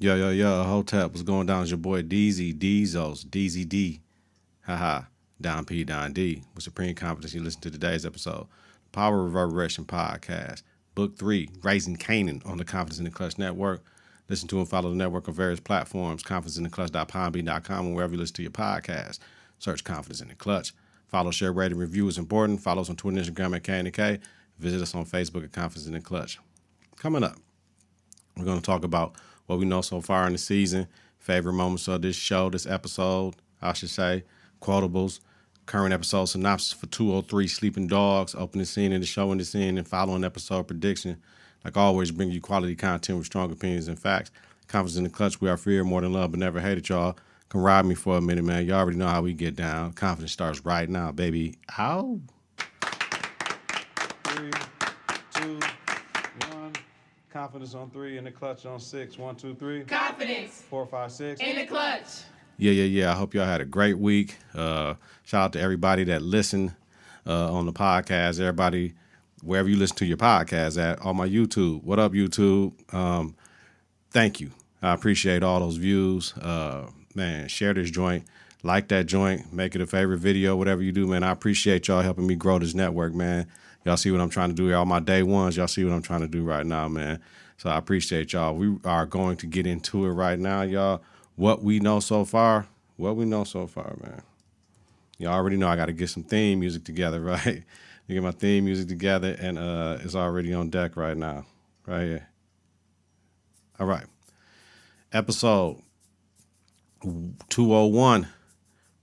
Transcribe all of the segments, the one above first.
Yo, Hotep, what's going down? It's your boy Deezy, Deezy D. Haha, Don P, Don D. With supreme confidence, you listen to today's episode. Power Reverberation Podcast, Book 3, Raising Kanan on the Confidence in the Klutch Network. Listen to and follow the network on various platforms, confidenceintheclutch.podbean.com, and wherever you listen to your podcast. Search Confidence in the Klutch. Follow, share, rate, and review is important. Follow us on Twitter and Instagram at K&K. Visit us on Facebook at Confidence in the Klutch. Coming up, we're going to talk about what we know so far in the season, favorite moments of this show, this episode, I should say, quotables, current episode synopsis for 203 Sleeping Dogs, opening scene in the show in the scene, and following episode prediction. Like always, bring you quality content with strong opinions and facts. Confidence in the Klutch, we are fear more than love, but never hated, y'all. Come ride me for a minute, man. You already know how we get down. Confidence starts right now, baby. Ow. 3, 2, 1. Confidence on 3 and the Klutch on 6. 1, 2, 3. Confidence. 4, 5, 6. In the Klutch. Yeah. I hope y'all had a great week. Shout out to everybody that listened on the podcast. Everybody, wherever you listen to your podcast at, on my YouTube. What up, YouTube? Thank you. I appreciate all those views. Man, share this joint. Like that joint. Make it a favorite video, whatever you do, man. I appreciate y'all helping me grow this network, man. Y'all see what I'm trying to do here. All my day ones, y'all see what I'm trying to do right now, man. So I appreciate y'all. We are going to get into it right now, y'all. What we know so far, man. Y'all already know I got to get some theme music together, right? Get my theme music together, and it's already on deck right now, right here. All right. Episode 201.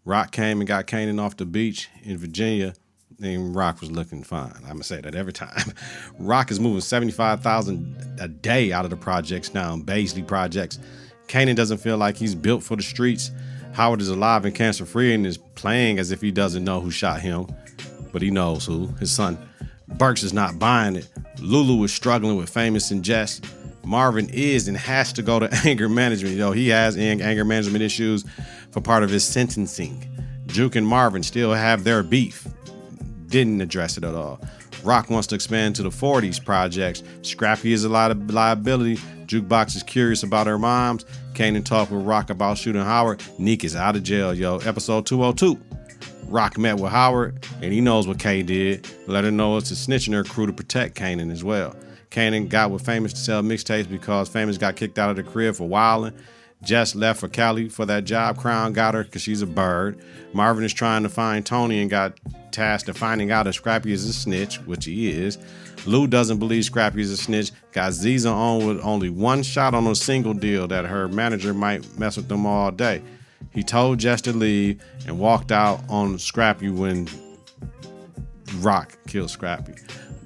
Rock came and got Kanan off the beach in Virginia, and Rock was looking fine. I'm going to say that every time. Rock is moving $75,000 a day out of the projects now, Baisley projects. Kanan doesn't feel like he's built for the streets. Howard is alive and cancer-free and is playing as if he doesn't know who shot him, but he knows who, his son. Burks is not buying it. Lulu is struggling with Famous and Jess. Marvin is and has to go to anger management. He has anger management issues for part of his sentencing. Juke and Marvin still have their beef. Didn't address it at all. Rock wants to expand to the 40s projects. Scrappy is a lot of liability. Jukebox is curious about her moms. Kanan talked with Rock about shooting Howard. Neek is out of jail, Episode 202. Rock met with Howard, and he knows what Kay did. Let her know it's a snitch in her crew to protect Kanan as well. Kanan got with Famous to sell mixtapes because Famous got kicked out of the crib for wilding. Jess left for Cali for that job. Crown got her because she's a bird. Marvin is trying to find Tony and got tasked of finding out if Scrappy is a snitch, which he is. Lou doesn't believe Scrappy is a snitch. Got Ziza on with only one shot on a single deal that her manager might mess with them all day. He told Jess to leave and walked out on Scrappy when Rock killed Scrappy.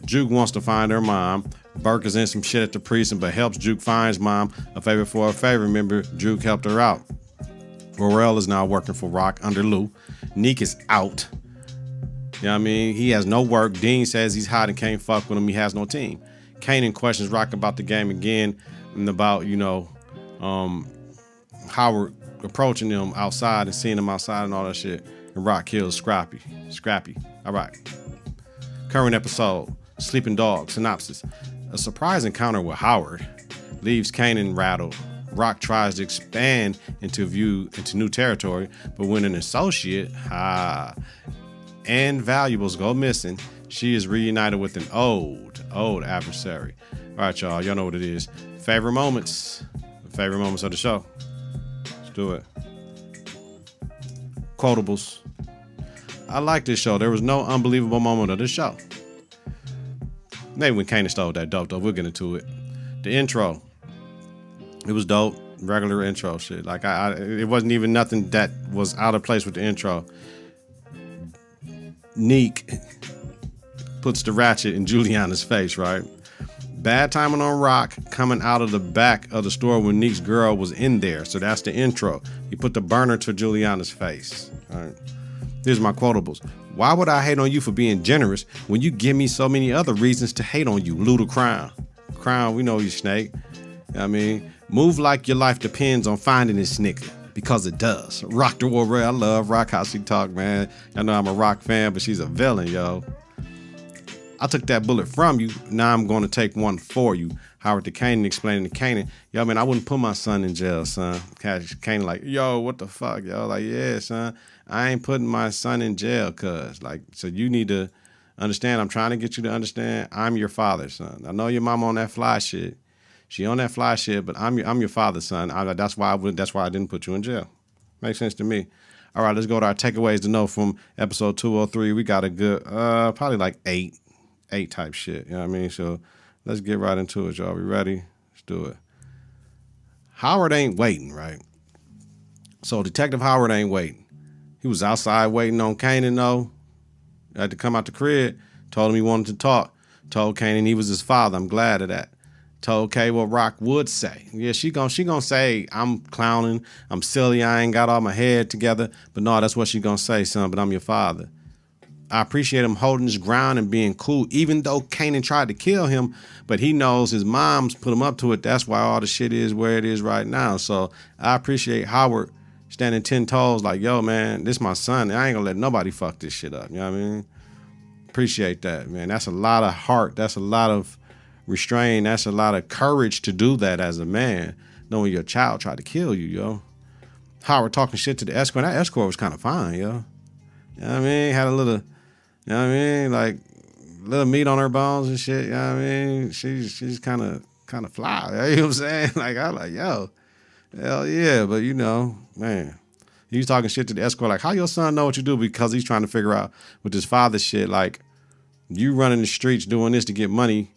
Juke wants to find her mom. Burke is in some shit at the precinct, but helps Juke find his mom. A favor for a favor. Remember, Juke helped her out. Roel is now working for Rock under Lou. Neek is out. You know what I mean? He has no work. Dean says he's hot and can't fuck with him. He has no team. Kanan questions Rock about the game again and about, Howard approaching him outside and seeing him outside and all that shit. And Rock kills Scrappy. All right. Current episode, Sleeping Dog, synopsis. A surprise encounter with Howard leaves Kanan rattled. Rock tries to expand into new territory, but when an associate and valuables go missing, she is reunited with an old adversary. All right, y'all know what it is. Favorite moments of the show. Let's do it. Quotables. I like this show. There was no unbelievable moment of this show. Maybe when Kanan stole that dope, though. We'll get into it. The intro. It was dope. Regular intro shit. Like, it wasn't even nothing that was out of place with the intro. Neek puts the ratchet in Juliana's face, right? Bad timing on Rock coming out of the back of the store when Neek's girl was in there. So that's the intro. He put the burner to Juliana's face. All right. Here's my quotables. Why would I hate on you for being generous when you give me so many other reasons to hate on you? Luda Crown. Crown, we know you snake. I mean, move like your life depends on finding this nigga. Because it does. Rock the Warrior. I love Rock how she talk, man. I know I'm a Rock fan, but she's a villain, yo. I took that bullet from you. Now I'm going to take one for you. Howard to Kanan, explaining to Kanan, yo, man, I wouldn't put my son in jail, son. Kanan like, yo, what the fuck, yo? Like, yeah, son, I ain't putting my son in jail, cuz. Like, so you need to understand, I'm trying to get you to understand, I'm your father, son. I know your mama on that fly shit. She on that fly shit, but I'm your father, son. That's why I didn't put you in jail. Makes sense to me. All right, let's go to our takeaways to know from episode 203. We got a good, probably like eight type shit. You know what I mean? So let's get right into it, y'all. We ready? Let's do it. Howard ain't waiting, right? So Detective Howard ain't waiting. He was outside waiting on Kanan, though. Had to come out the crib. Told him he wanted to talk. Told Kanan he was his father. I'm glad of that. Told Kay what Rock would say. Yeah, she gonna say, I'm clowning, I'm silly, I ain't got all my head together. But no, that's what she gonna say, son, but I'm your father. I appreciate him holding his ground and being cool, even though Kanan tried to kill him, but he knows his mom's put him up to it. That's why all the shit is where it is right now. So I appreciate Howard standing 10 toes like, yo, man, this my son. I ain't gonna let nobody fuck this shit up. You know what I mean? Appreciate that, man. That's a lot of heart. That's a lot of restraint. That's a lot of courage to do that as a man, knowing your child tried to kill you, yo. Howard talking shit to the escort. That escort was kind of fine, yo. You know what I mean? Had a little, you know what I mean? Like, little meat on her bones and shit. You know what I mean? She's kind of fly. You know what I'm saying? Like, I like, yo, hell yeah. But, you know, man, he was talking shit to the escort. Like, how your son know what you do? Because he's trying to figure out with his father shit. Like, you running the streets doing this to get money.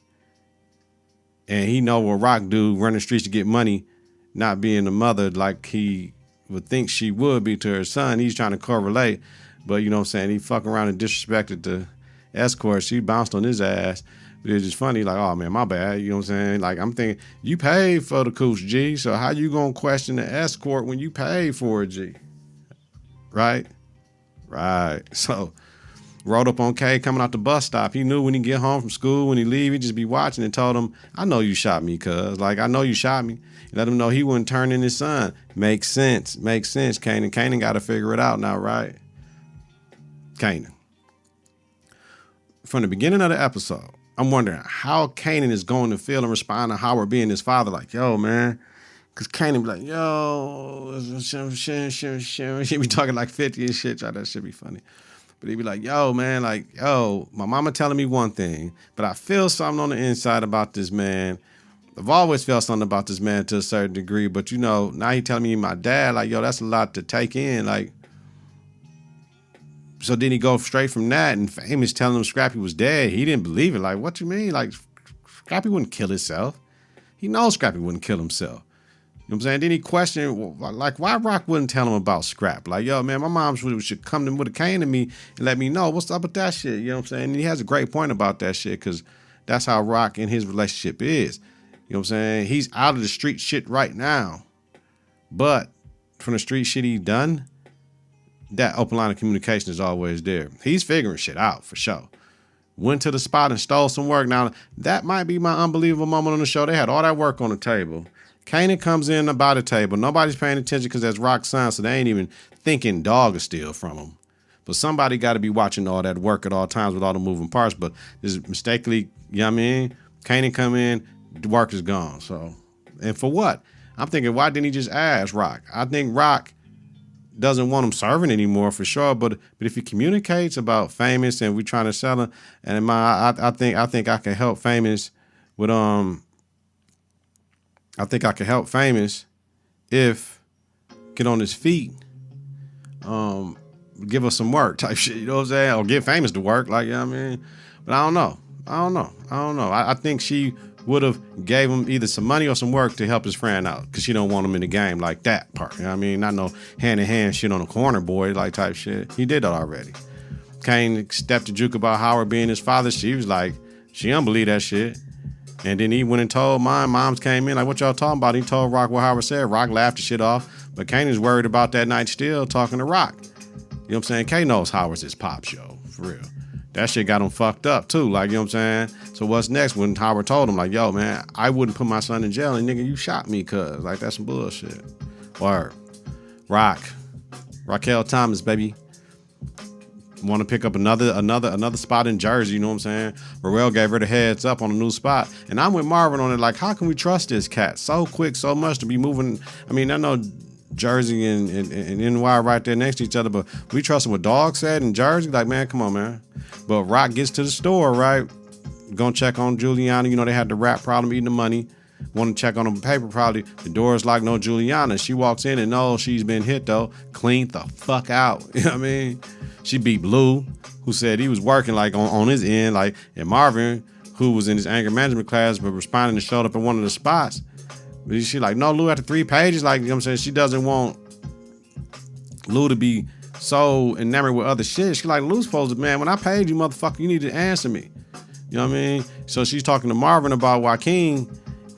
And he know what Rock do, running the streets to get money, not being the mother like he would think she would be to her son. He's trying to correlate. But, you know what I'm saying, he fucking around and disrespected the escort. She bounced on his ass. But it's just funny, like, oh, man, my bad. You know what I'm saying? Like, I'm thinking, you paid for the Cooch, G. So how you going to question the escort when you paid for it, G? Right? Right. So rode up on K coming out the bus stop. He knew when he get home from school, when he leave, he'd just be watching and told him, I know you shot me, cuz. Like, I know you shot me. Let him know he wouldn't turn in his son. Makes sense. Makes sense, Kanan. Kanan got to figure it out now, right? Kanan. From the beginning of the episode, I'm wondering how Kanan is going to feel and respond to Howard being his father. Like, yo, man. Because Kanan be like, yo, she be talking like 50 and shit. That should be funny. But he'd be like, yo, man, like, yo, my mama telling me one thing, but I feel something on the inside about this man. I've always felt something about this man to a certain degree, but, you know, now he telling me my dad, like, yo, that's a lot to take in. Like, so then he go straight from that and Famous telling him Scrappy was dead. He didn't believe it. Like, what you mean? Like, Scrappy wouldn't kill himself. He knows Scrappy wouldn't kill himself. You know what I'm saying? Then he questioned, like, why Rock wouldn't tell him about Scrap? Like, yo, man, my mom should come to Kane to me and let me know what's up with that shit. You know what I'm saying? And he has a great point about that shit because that's how Rock and his relationship is. You know what I'm saying? He's out of the street shit right now. But from the street shit he done, that open line of communication is always there. He's figuring shit out for sure. Went to the spot and stole some work. Now, that might be my unbelievable moment on the show. They had all that work on the table. Kanan comes in about the table. Nobody's paying attention because that's Rock's son, so they ain't even thinking dog is steal from him. But somebody got to be watching all that work at all times with all the moving parts. But this mistakenly, you know what I mean? Kanan come in, the work is gone. So, and for what? I'm thinking, why didn't he just ask Rock? I think Rock doesn't want him serving anymore for sure. But if he communicates about Famous and we trying to sell him, and I think I can help Famous with I think I could help Famous if get on his feet, give us some work type shit, you know what I'm saying? Or get Famous to work, like, you know what I mean? But I don't know. I think she would have gave him either some money or some work to help his friend out because she don't want him in the game like that part. You know what I mean? Not no hand-in-hand shit on the corner boy like type shit. He did that already. Kane stepped to Juke about Howard being his father. She was like, she don't believe that shit. And then he went and told moms came in, like, what y'all talking about? He told Rock what Howard said. Rock laughed the shit off. But Kanan's worried about that night still talking to Rock. You know what I'm saying? Kane knows Howard's his pops, yo, for real. That shit got him fucked up, too. Like, you know what I'm saying? So what's next when Howard told him, like, yo, man, I wouldn't put my son in jail. And, nigga, you shot me, cuz. Like, that's some bullshit. Or Rock. Raquel Thomas, baby. want to pick up another spot in Jersey, you know what I'm saying? Royale gave her the heads up on a new spot. And I'm with Marvin on it, like, how can we trust this cat so quick, so much to be moving? I mean, I know Jersey and NY right there next to each other, but we trust him with Dog said in Jersey, like, man, come on, man. But Rock gets to the store, right? Gonna check on Juliana. You know, they had the rap problem, eating the money. Want to check on the paper, probably. The door's like, no Juliana. She walks in and knows she's been hit, though. Cleaned the fuck out. You know what I mean? She beat Blue, who said he was working, like, on his end. Like, and Marvin, who was in his anger management class, but responding and showed up in one of the spots. But she like, no, Lou, after 3 pages, like, you know what I'm saying? She doesn't want Lou to be so enamored with other shit. She like, Lou's supposed to, man, when I paid you, motherfucker, you need to answer me. You know what I mean? So she's talking to Marvin about Joaquin,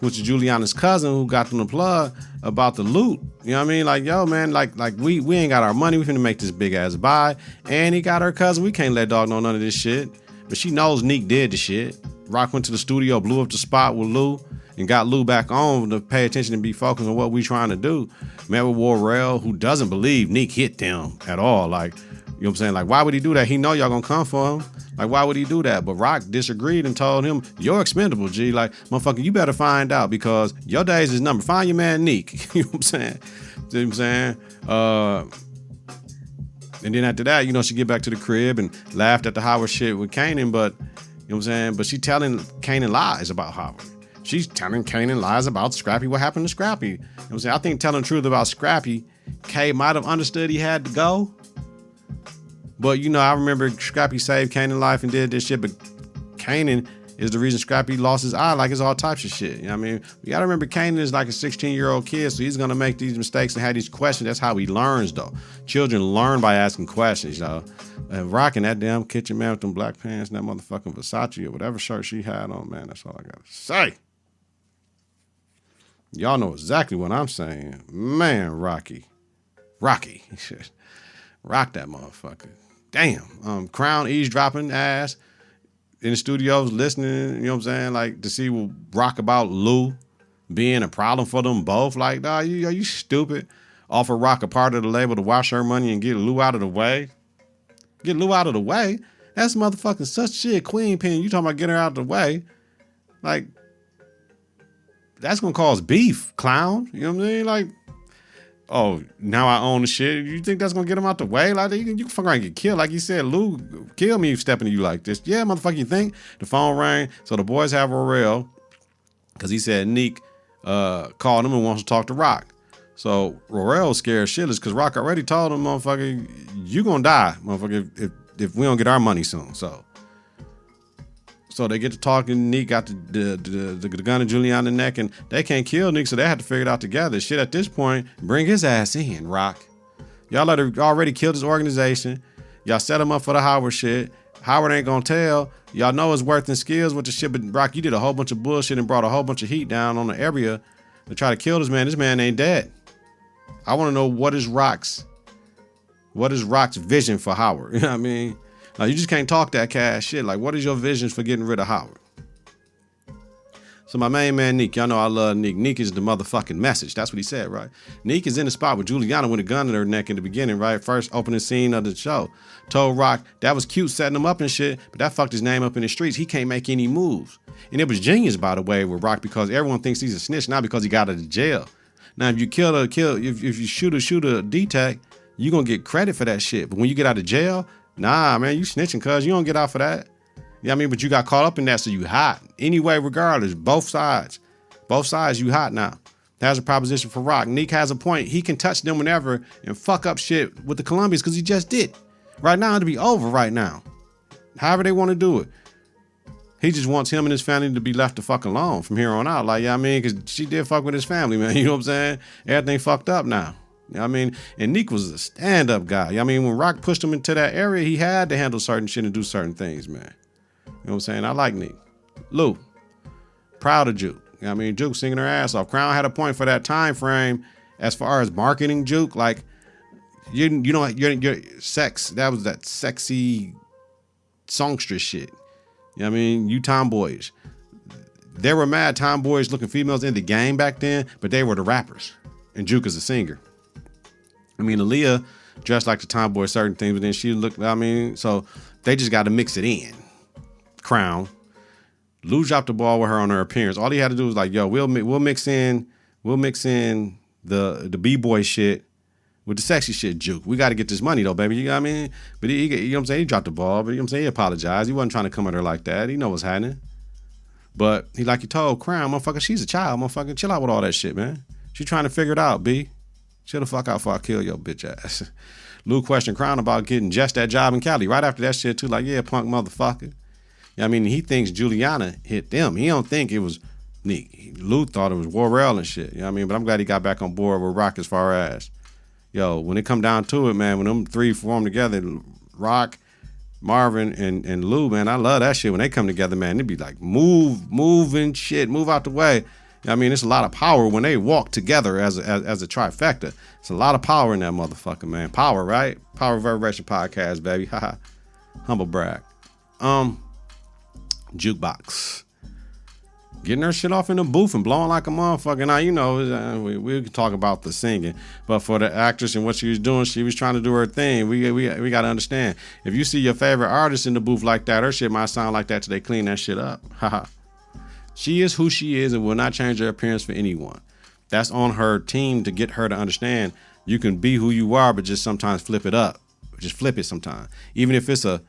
which is Juliana's cousin, who got them the plug about the loot. You know what I mean? Like, yo, man, like we ain't got our money. We finna make this big ass buy. And he got her cousin. We can't let dog know none of this shit. But she knows Neek did the shit. Rock went to the studio, blew up the spot with Lou, and got Lou back on to pay attention and be focused on what we trying to do. Met with Warrell, who doesn't believe Neek hit them at all. Like, you know what I'm saying? Like, why would he do that? He know y'all gonna come for him. Like, why would he do that? But Rock disagreed and told him, you're expendable, G. Like, motherfucker, you better find out because your days is numbered. Find your man Neek. You know what I'm saying? See what I'm saying? And then after that, you know, she get back to the crib and laughed at the Howard shit with Kanan, but, you know what I'm saying? But she telling Kanan lies about Howard. She's telling Kanan lies about Scrappy, what happened to Scrappy. You know what I'm saying? I think telling the truth about Scrappy, Kay might have understood he had to go. But, you know, I remember Scrappy saved Kanan's life and did this shit, but Kanan is the reason Scrappy lost his eye. Like, it's all types of shit. You know what I mean? You got to remember Kanan is like a 16-year-old kid, so he's going to make these mistakes and have these questions. That's how he learns, though. Children learn by asking questions, you know. And rocking that damn kitchen man with them black pants and that motherfucking Versace or whatever shirt she had on, man, that's all I got to say. Y'all know exactly what I'm saying. Man, Rocky. Rock that motherfucker. Damn. Crown eavesdropping ass in the studios listening, you know what I'm saying? Like, to see what Rock about Lou being a problem for them both. Like, nah, you stupid. Offer Rock a part of the label to wash her money and get Lou out of the way. Get Lou out of the way? That's motherfucking such shit. Queen Pin, you talking about getting her out of the way. Like, that's gonna cause beef, clown. You know what I mean? Like, oh, now I own the shit. You think that's gonna get him out the way? Like, you can fuck around and get killed. Like you said, Lou, kill me stepping to you like this. Yeah, motherfucker, you think? The phone rang. So the boys have Royale, because he said Neek called him and wants to talk to Rock. So Royale's scared shitless because Rock already told him, motherfucker, you gonna die, motherfucker, if we don't get our money soon. So they get to talking. Neek got the gun of Juliana in the neck, and they can't kill Neek, so they have to figure it out together. Shit, at this point, bring his ass in, Rock. Y'all already killed his organization. Y'all set him up for the Howard shit. Howard ain't gonna tell. Y'all know his worth and skills with the shit, but Rock, you did a whole bunch of bullshit and brought a whole bunch of heat down on the area to try to kill this man. This man ain't dead. I want to know what is Rock's vision for Howard. You know what I mean? Like, you just can't talk that cash shit. Like, what is your vision for getting rid of Howard? So my main man, Neek, y'all know I love Neek. Neek is the motherfucking message. That's what he said, right? Neek is in the spot with Juliana with a gun in her neck in the beginning, right? First opening scene of the show. Told Rock that was cute setting him up and shit, but that fucked his name up in the streets. He can't make any moves. And it was genius, by the way, with Rock, because everyone thinks he's a snitch, not because he got out of jail. Now, if you if you shoot a DTAC, you're going to get credit for that shit. But when you get out of jail, nah, man, you snitching, cuz you don't get out for that. You know what I mean? But you got caught up in that, so you hot. Anyway, regardless, both sides, you hot now. That's a proposition for Rock. Neek has a point. He can touch them whenever and fuck up shit with the Colombians because he just did. Right now, it'll be over right now. However they want to do it. He just wants him and his family to be left the fuck alone from here on out. Like, yeah, I mean, because she did fuck with his family, man. You know what I'm saying? Everything fucked up now. You know what I mean? And Neek was a stand-up guy. You know what I mean? When Rock pushed him into that area, he had to handle certain shit and do certain things, man. You know what I'm saying? I like Neek. Lou, proud of Juke. You know what I mean? Juke singing her ass off. Crown had a point for that time frame as far as marketing Juke. Like, you know, your sex, that was that sexy songstress shit. You know what I mean? You tomboyish. There were mad tomboyish looking females in the game back then, but they were the rappers. And Juke is a singer. I mean, Aaliyah dress like the tomboy, certain things, but then she looked, I mean, so they just got to mix it in. Crown. Lou dropped the ball with her on her appearance. All he had to do was like, yo, we'll mix in the B-boy shit with the sexy shit, Juke. We got to get this money though, baby. You know what I mean? But he, you know what I'm saying? He dropped the ball, but you know what I'm saying? He apologized. He wasn't trying to come at her like that. He know what's happening. But he told Crown, motherfucker, she's a child, motherfucker. Chill out with all that shit, man. She trying to figure it out, B. Chill the fuck out before I kill your bitch ass. Lou questioned Crown about getting just that job in Cali. Right after that shit too, like, yeah, punk motherfucker. I mean, he thinks Juliana hit them. He don't think it was Nick. Lou thought it was Warrell and shit. You know what I mean? But I'm glad he got back on board with Rock as far as, yo, when it come down to it, man, when them three form together, Rock, Marvin, and Lou, man, I love that shit. When they come together, man, it'd be like moving shit, move out the way. You know what I mean? It's a lot of power when they walk together as a trifecta. It's a lot of power in that motherfucker, man. Power, right? Power Reverberation podcast, baby. Haha. Humble brag. Jukebox. Getting her shit off in the booth and blowing like a motherfucker. Now, you know, we can talk about the singing, but for the actress and what she was doing, she was trying to do her thing. We got to understand. If you see your favorite artist in the booth like that, her shit might sound like that till they clean that shit up. Haha. She is who she is and will not change her appearance for anyone. That's on her team to get her to understand you can be who you are, but just sometimes flip it up. Just flip it sometimes. Even if it's a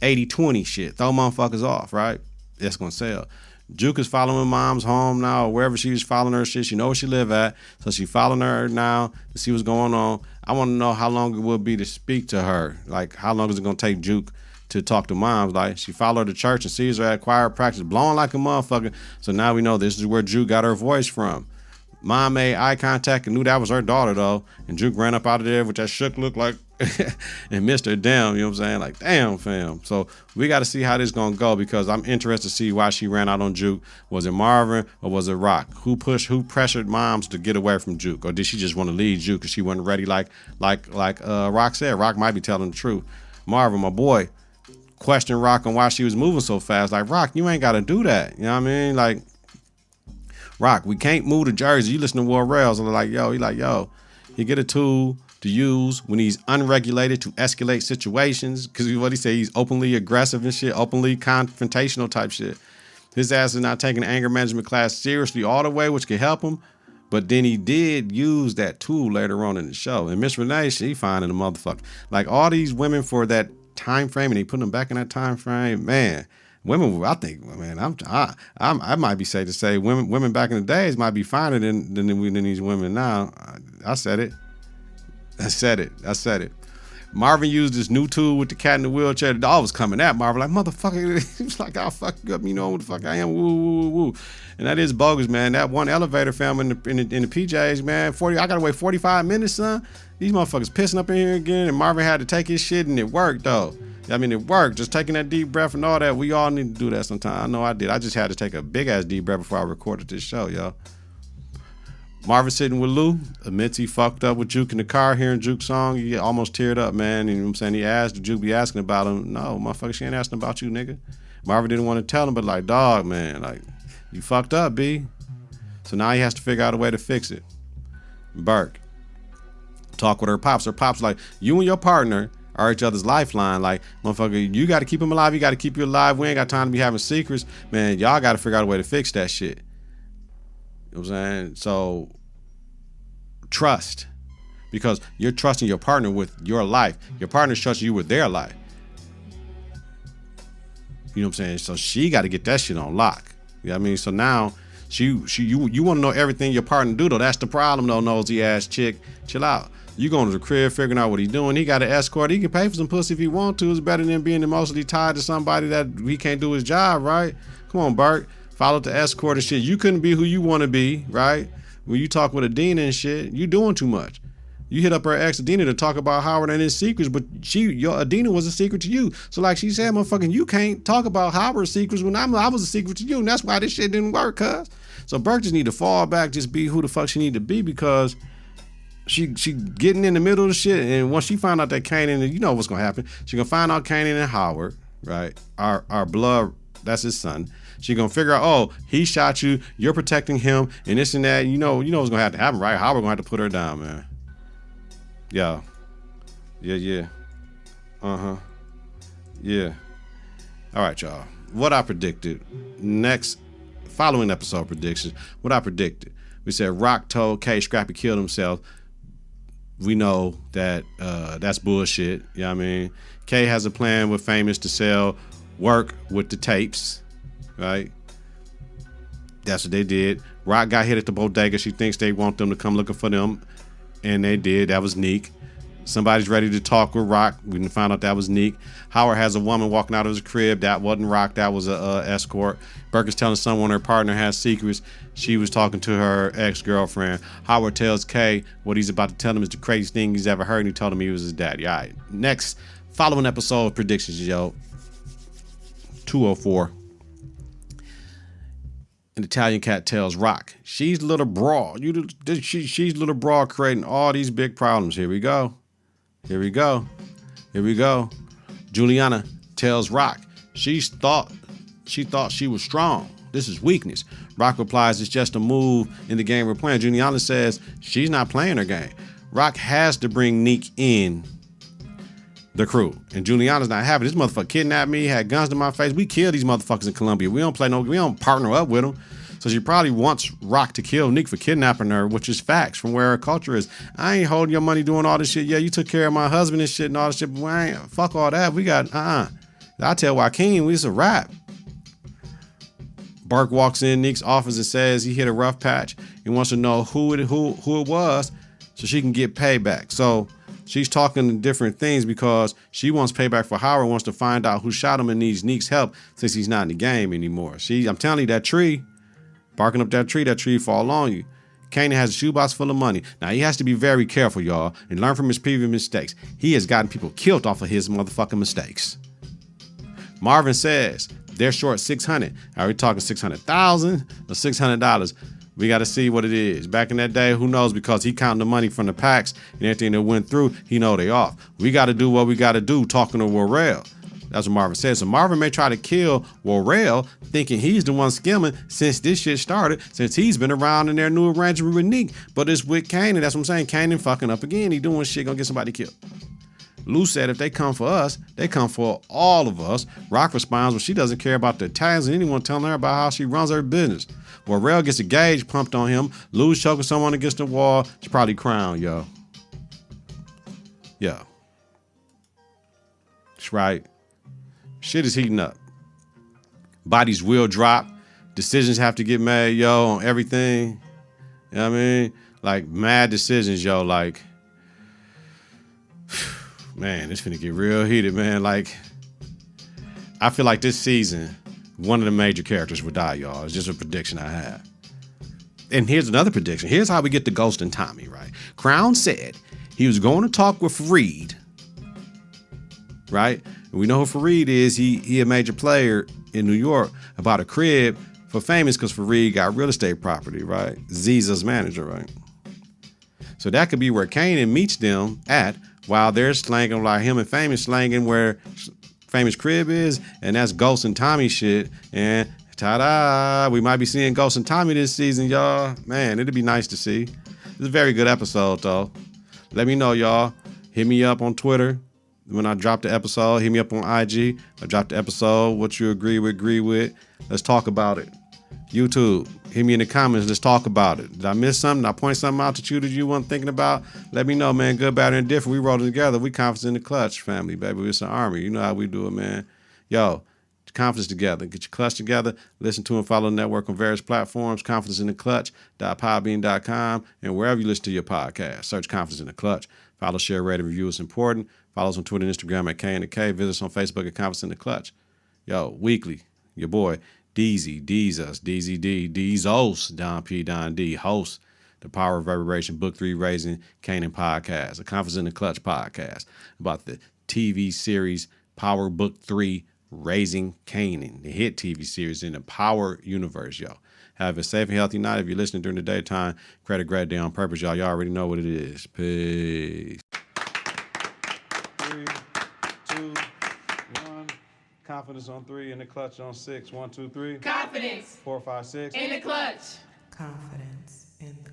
80-20 shit. Throw motherfuckers off, right? It's going to sell. Juke is following mom's home now, or wherever she's following her shit. She know where she live at, so she following her now to see what's going on. I want to know how long it will be to speak to her. Like, how long is it going to take Juke to talk to moms? Like, she followed her to church and sees her at choir practice blowing like a motherfucker. So now we know this is where Juke got her voice from. Mom made eye contact and knew that was her daughter, though. And Juke ran up out of there with that shook look like and missed her down, you know what I'm saying? Like, damn, fam. So we got to see how this going to go because I'm interested to see why she ran out on Juke. Was it Marvin or was it Rock? Who pressured moms to get away from Juke? Or did she just want to leave Juke because she wasn't ready like Rock said? Rock might be telling the truth. Marvin, my boy, questioned Rock on why she was moving so fast. Like, Rock, you ain't got to do that. You know what I mean? Like, Rock, we can't move to Jersey. You listen to War Rails and they're like, yo, he get a tool to use when he's unregulated to escalate situations. Because what he say, he's openly aggressive and shit, openly confrontational type shit. His ass is not taking the anger management class seriously all the way, which could help him. But then he did use that tool later on in the show. And Miss Renee, she finding a motherfucker. Like all these women for that time frame, and he put them back in that time frame, man. Women, I think, man, I might be safe to say women back in the days might be finer than these women now. I said it. Marvin used this new tool with the cat in the wheelchair. The dog was coming at Marvin like, motherfucker. He was like, I'll fuck you up. You know what the fuck I am. Woo, woo, woo, woo. And that is bogus, man. That one elevator film in the PJs, man. I got to wait 45 minutes, son. These motherfuckers pissing up in here again. And Marvin had to take his shit and it worked, though. I mean, it worked. Just taking that deep breath and all that. We all need to do that sometime. I know I did. I just had to take a big-ass deep breath before I recorded this show, y'all. Marvin sitting with Lou. Admits he fucked up with Juke in the car hearing Juke's song. He almost teared up, man. You know what I'm saying? He asked, did Juke be asking about him? No, motherfucker, she ain't asking about you, nigga. Marvin didn't want to tell him, but like, dog, man, like, you fucked up, B. So now he has to figure out a way to fix it. Burke. Talk with her pops. Her pops like, you and your partner are each other's lifeline. Like, motherfucker, you got to keep him alive. You got to keep you alive. We ain't got time to be having secrets. Man, y'all got to figure out a way to fix that shit. You know what I'm saying? So, trust. Because you're trusting your partner with your life. Your partner's trusting you with their life. You know what I'm saying? So, she got to get that shit on lock. You know what I mean? So, now, you want to know everything your partner do, though. That's the problem, though, nosy ass chick. Chill out. You going to the crib, figuring out what he's doing. He got an escort. He can pay for some pussy if he want to. It's better than being emotionally tied to somebody that he can't do his job, right? Come on, Bert. Follow the escort and shit. You couldn't be who you want to be, right? When you talk with Adina and shit, you doing too much. You hit up her ex Adina to talk about Howard and his secrets, but your Adina was a secret to you. So like she said, motherfucking, you can't talk about Howard's secrets when I was a secret to you, and that's why this shit didn't work, cuz. So Bert just need to fall back, just be who the fuck she need to be, because she getting in the middle of the shit, and once she find out that Kanan, you know what's gonna happen. She gonna find out Kanan and Howard, right? Our blood, that's his son. She gonna figure out, oh, he shot you, you're protecting him, and this and that. You know what's gonna have to happen, right? Howard gonna have to put her down, man. Yeah. Yeah. Uh-huh. Yeah. All right, y'all. What I predicted. Following episode predictions. What I predicted. We said Rock told K Scrappy killed himself. We know that that's bullshit. You know what I mean? K has a plan with Famous to sell work with the tapes. Right? That's what they did. Rock got hit at the bodega. She thinks they want them to come looking for them. And they did. That was Neek. Somebody's ready to talk with Rock. We didn't find out that was Neek. Howard has a woman walking out of his crib. That wasn't Rock. That was a escort. Burke is telling someone her partner has secrets. She was talking to her ex-girlfriend. Howard tells Kay what he's about to tell him is the craziest thing he's ever heard. And he told him he was his daddy. All right. Next, following episode of predictions, yo. 204. An Italian cat tells Rock, she's little broad. She's little broad creating all these big problems. Here we go. Juliana tells Rock, she thought she was strong. This is weakness. Rock replies, it's just a move in the game we're playing. Juliana says she's not playing her game. Rock has to bring Neek in the crew. And Juliana's not having this motherfucker kidnapped me, had guns to my face. We kill these motherfuckers in Colombia. We don't partner up with them. So she probably wants Rock to kill Neek for kidnapping her, which is facts from where her culture is. I ain't holding your money doing all this shit. Yeah, you took care of my husband and shit and all this shit, but I ain't, fuck all that. We got, I tell Joaquin, it's a rap. Burke walks in Neek's office and says he hit a rough patch. He wants to know who it was so she can get payback. So she's talking different things because she wants payback for Howard, wants to find out who shot him and needs Neek's help since he's not in the game anymore. I'm telling you, that tree, barking up that tree fall on you. Kanan has a shoebox full of money. Now, he has to be very careful, y'all, and learn from his previous mistakes. He has gotten people killed off of his motherfucking mistakes. Marvin says they're short 600. Are we talking 600,000 or $600? We got to see what it is. Back in that day, who knows? Because he counting the money from the packs and everything that went through, he know they off. We got to do what we got to do talking to Worrell. That's what Marvin says. So Marvin may try to kill Worrell thinking he's the one skimming since this shit started, since he's been around in their new arrangement with Neek. But it's with Kanan. That's what I'm saying. Kanan fucking up again. He doing shit, gonna get somebody killed. Lou said if they come for us, they come for all of us. Rock responds, well, she doesn't care about the Italians and anyone telling her about how she runs her business. Worrell gets a gauge pumped on him. Lou's choking someone against the wall. She's probably crying, yo. Yo. That's right. Shit is heating up. Bodies will drop. Decisions have to get made, yo, on everything. You know what I mean? Like, mad decisions, yo. Like, man, it's finna get real heated, man. Like, I feel like this season, one of the major characters will die, y'all. It's just a prediction I have. And here's another prediction. Here's how we get to Ghost and Tommy, right? Crown said he was going to talk with Fareed, right? And we know who Fareed is. He a major player in New York about a crib for Famous because Fareed got real estate property, right? Ziza's manager, right? So that could be where Kanan meets them at while they're slanging, like him and Famous slanging where Famous crib is, and that's Ghost and Tommy shit. And ta-da, we might be seeing Ghost and Tommy this season, y'all. Man, it'd be nice to see. It's a very good episode, though. Let me know, y'all. Hit me up on Twitter when I drop the episode. Hit me up on IG. I drop the episode. What you agree with. Let's talk about it. YouTube, hit me in the comments. Let's talk about it. Did I miss something? Did I point something out to you that you weren't thinking about? Let me know, man. Good, bad, and different. We rolling together. We Confidence in the Clutch, family, baby. It's an army. You know how we do it, man. Yo, Confidence together. Get your clutch together. Listen to and follow the network on various platforms. ConfidenceInTheClutch.podbean.com and wherever you listen to your podcast. Search Confidence in the Clutch. Follow, share, rate, and review. It's important. Follow us on Twitter and Instagram at K&K. Visit us on Facebook at Confidence in the Clutch. Yo, weekly, your boy, Deezy, Deezy D, Deezos, Don P, Don D, host the Power of Reverberation, Book 3 Raising Kanan podcast, a Confidence in the Clutch podcast about the TV series Power Book 3 Raising Kanan, the hit TV series in the Power universe, yo. Have a safe and healthy night. If you're listening during the daytime, credit grad day on purpose, y'all. Y'all already know what it is. Peace. 3, 2, 1. Confidence on 3, in the clutch on 6. 1, 2, 3. Confidence. 4, 5, 6. In the clutch. Confidence in the